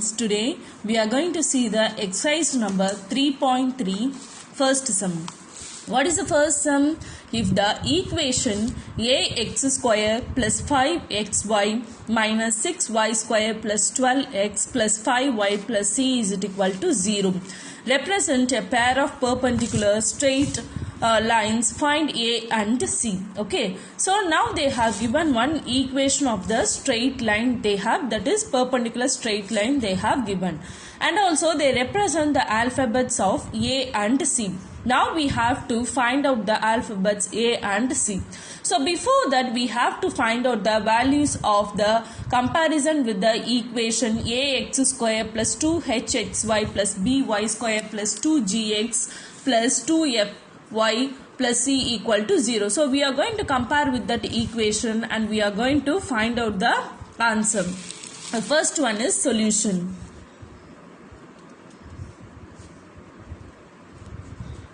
students, today we are going to see the exercise number 3.3 first sum. What is the first sum? If the equation ax square plus 5xy minus 6y square plus 12x plus 5y plus c is equal to 0. Represent a pair of perpendicular straight lines, find A and C. Okay, so now they have given one equation of the straight line they have, that is perpendicular straight line they have given, and also they represent the alphabets of A and C. Now we have to find out the alphabets A and C. So before that we have to find out the values of the comparison with the equation ax square plus 2hxy plus by square plus 2gx plus 2fy plus c equal to 0. So we are going to compare with that equation and we are going to find out the answer. The first one is solution.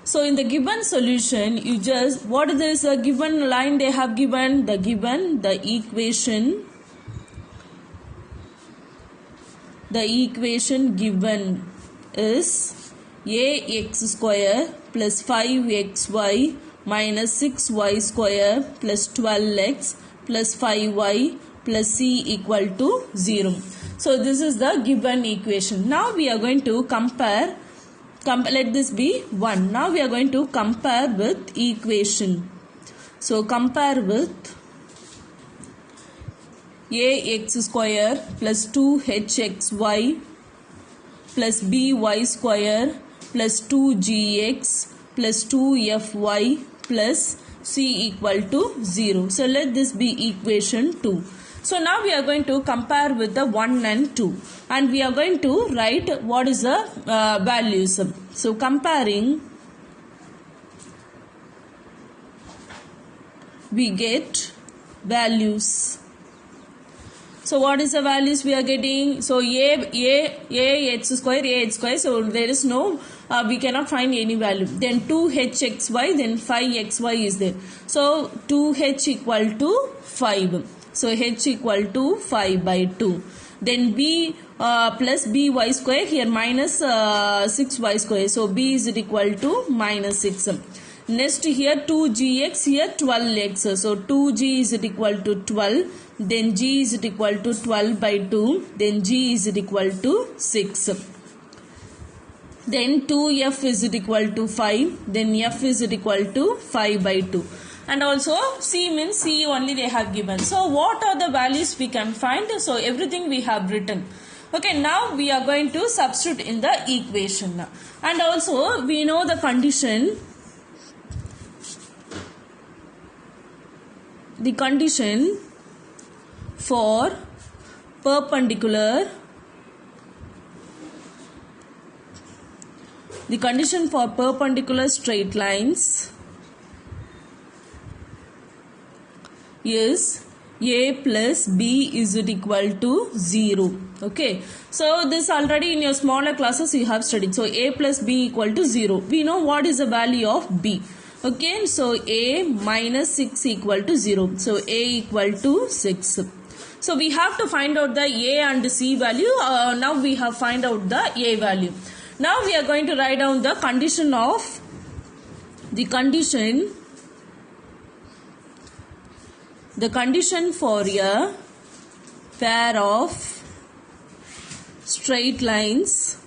So in the given solution, you just, what is this given line they have given? The equation given is ax square plus 5xy minus 6y square plus 12x plus 5y plus c equal to 0. So this is the given equation. Now we are going to compare. Let this be 1. Now we are going to compare with equation. So compare with ax square plus 2hxy plus by square plus 2gx plus 2fy plus c equal to 0. So let this be equation 2. So now we are going to compare with the 1 and 2 and we are going to write what is the values. So comparing, we get values. So what is the values we are getting? So ax square, so there is no, we cannot find any value. Then 2hxy, then 5xy is there. So 2h equal to 5. So h equal to 5 by 2. Then b plus by square, here minus 6y square. So b is equal to minus 6. Next here 2gx, here 12x. So 2g is equal to 12. Then g is equal to 12 by 2. Then g is equal to 6. Then 2f is equal to 5. Then f is equal to 5 by 2. And also C means C only they have given. So what are the values we can find? So everything we have written. Okay, now we are going to substitute in the equation. And also we know the condition. The condition for perpendicular. The condition for perpendicular straight lines is a plus b is equal to 0. Okay, so this already in your smaller classes you have studied. So a plus b equal to 0. We know what is the value of b. Okay, so a minus 6 equal to 0. So a equal to 6. So we have to find out the a and c value. Now we have find out the a value. Now we are going to write down the condition of the condition for a pair of straight lines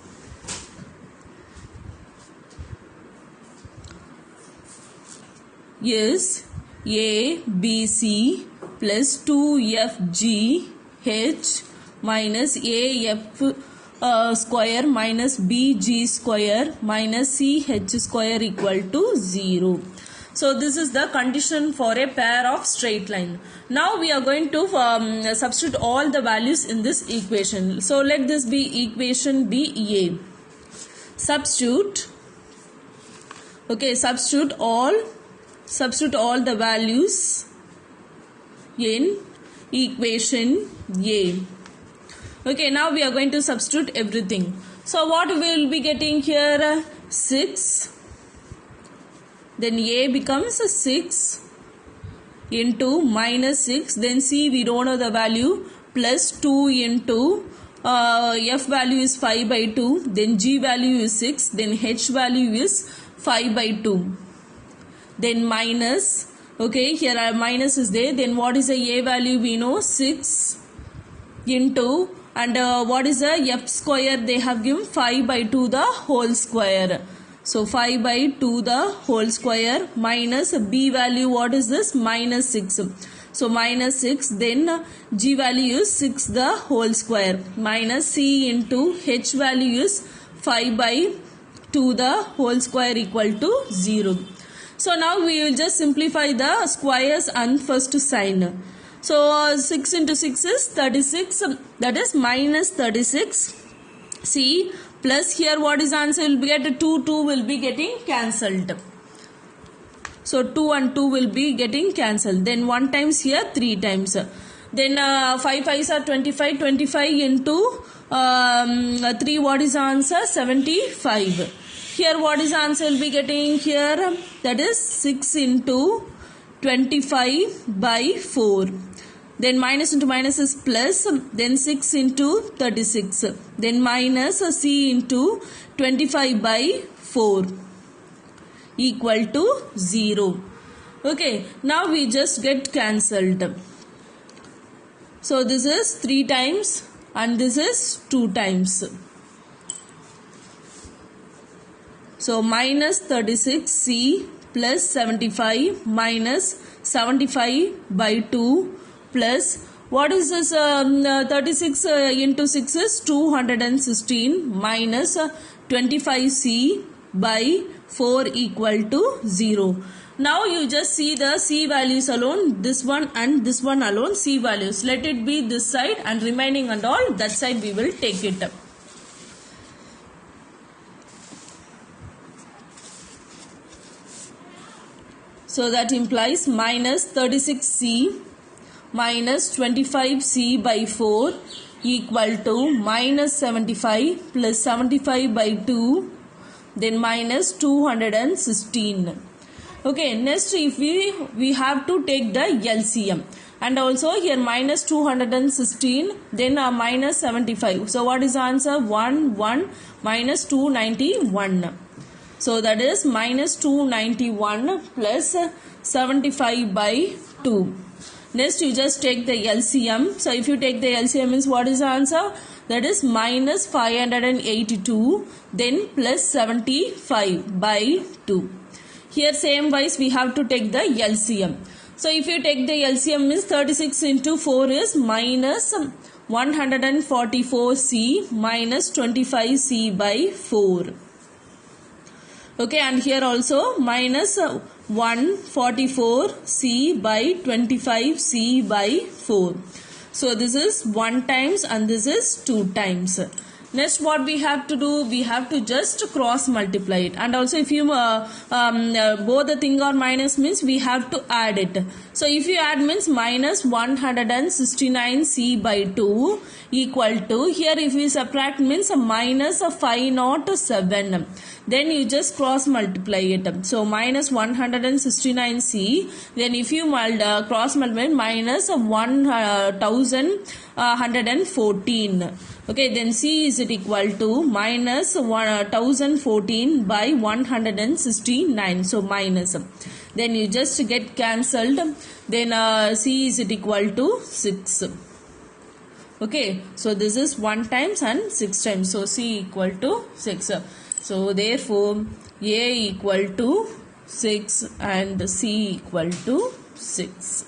is a b c plus 2fg h minus af square minus bg square minus ch square equal to 0. So this is the condition for a pair of straight line. Now we are going to substitute all the values in this equation. So let this be equation be A. Substitute. Okay, substitute all the values in equation A. Okay, now we are going to substitute everything. So what we will be getting here? 6. Then a becomes 6 into minus 6. Then c we don't know the value, plus 2 into F value is 5 by 2, then G value is 6, then H value is 5 by 2. Then minus, okay, here our minus is there. Then what is the A value? We know 6 into, and what is the F square? They have given 5 by 2 the whole square. So 5 by 2 the whole square minus B value, what is this? Minus 6. So minus 6, then G value is 6 the whole square minus C into H value is 5 by 2 the whole square equal to 0. So now we will just simplify the squares and first sign. So 6 into 6 is 36, that is minus 36 C plus here what is answer will be get 2 will be getting cancelled. So 2 and 2 will be getting cancelled. Then 1 times here, 3 times. Then 5 5s are 25. 25 into 3, what is the answer? 75. Here what is the answer will be getting here? That is 6 into 25 by 4. Then minus into minus is plus. Then 6 into 36. Then minus C into 25 by 4. Equal to 0. Okay, now we just get cancelled. So this is 3 times and this is 2 times. So minus 36C plus 75 minus 75 by 2 plus what is this 36 into 6 is 216 minus 25C by 4 equal to 0. Now you just see the C values alone, this one and this one alone, C values. Let it be this side and remaining and all that side we will take it up. So that implies minus 36C minus 25C by 4 equal to minus 75 plus 75 by 2, then minus 216. Okay, next if we have to take the LCM, and also here minus 216, then minus 75. So what is the answer? 1 minus 291. So that is minus 291 plus 75 by 2. Next you just take the LCM. So if you take the LCM means what is the answer? That is minus 582 then plus 75 by 2. Here same wise we have to take the LCM. So if you take the LCM means 36 into 4 is minus 144C minus 25C by 4. Okay, and here also minus 144C by 25C by 4. So this is 1 times and this is 2 times. Next what we have to do, we have to just cross multiply it. And also if you both the thing are minus means we have to add it. So if you add means minus 169C by 2 equal to, here if we subtract means minus 507. Then you just cross multiply it. So minus 169C, then if you cross multiply minus 1114. Okay, then C is it equal to minus 1014 by 169. So minus. Then you just get cancelled. Then C is it equal to 6. Okay, so this is 1 times and 6 times. So C equal to 6. So therefore A equal to 6 and C equal to 6.